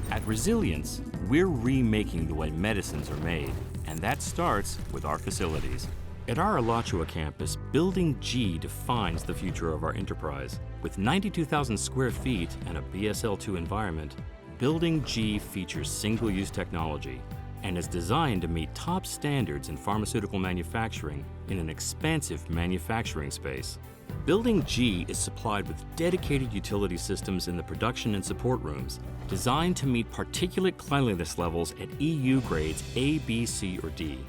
At Resilience, we're remaking the way medicines are made, and that starts with our facilities. At our Alachua campus, Building G defines the future of our enterprise. With 92,000 square feet and a BSL-2 environment, Building G features single-use technology and is designed to meet top standards in pharmaceutical manufacturing in an expansive manufacturing space. Building G is supplied with dedicated utility systems in the production and support rooms, designed to meet particulate cleanliness levels at EU grades A, B, C, or D.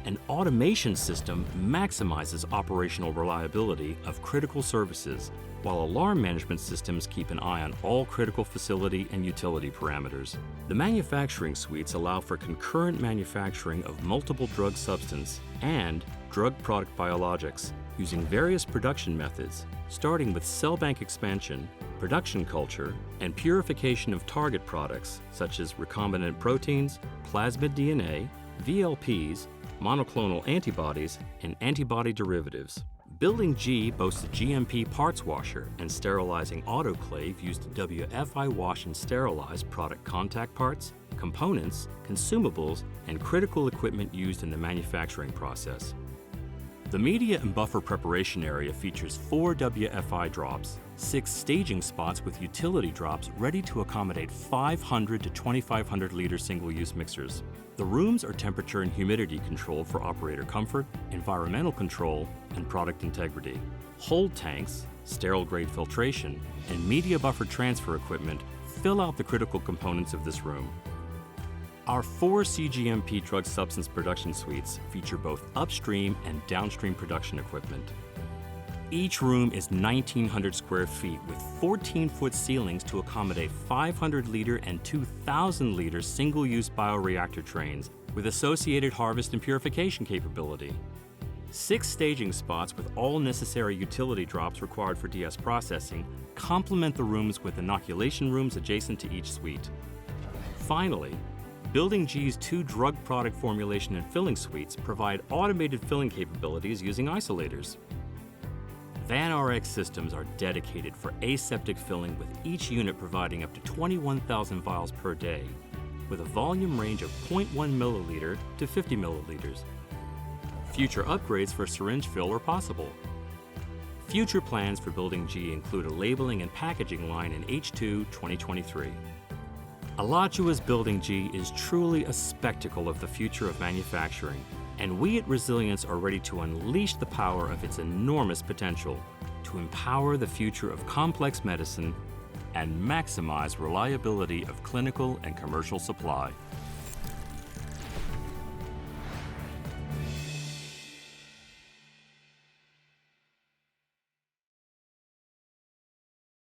An automation system maximizes operational reliability of critical services, while alarm management systems keep an eye on all critical facility and utility parameters. The manufacturing suites allow for concurrent manufacturing of multiple drug substance and drug product biologics using various production methods, starting with cell bank expansion, production culture, and purification of target products such as recombinant proteins, plasmid DNA, VLPs, monoclonal antibodies, and antibody derivatives. Building G boasts a GMP parts washer and sterilizing autoclave used to WFI wash and sterilize product contact parts, components, consumables, and critical equipment used in the manufacturing process. The media and buffer preparation area features 4 WFI drops, 6 staging spots with utility drops ready to accommodate 500 to 2,500 liter single-use mixers. The rooms are temperature and humidity controlled for operator comfort, environmental control, and product integrity. Hold tanks, sterile grade filtration, and media buffer transfer equipment fill out the critical components of this room. Our 4 cGMP drug substance production suites feature both upstream and downstream production equipment. Each room is 1,900 square feet with 14-foot ceilings to accommodate 500-liter and 2,000-liter single-use bioreactor trains with associated harvest and purification capability. 6 staging spots with all necessary utility drops required for DS processing complement the rooms with inoculation rooms adjacent to each suite. Finally, Building G's 2 drug product formulation and filling suites provide automated filling capabilities using isolators. VanRx systems are dedicated for aseptic filling, with each unit providing up to 21,000 vials per day, with a volume range of 0.1 milliliter to 50 milliliters. Future upgrades for syringe fill are possible. Future plans for Building G include a labeling and packaging line in H2 2023. Alachua's Building G is truly a spectacle of the future of manufacturing, and we at Resilience are ready to unleash the power of its enormous potential to empower the future of complex medicine and maximize reliability of clinical and commercial supply.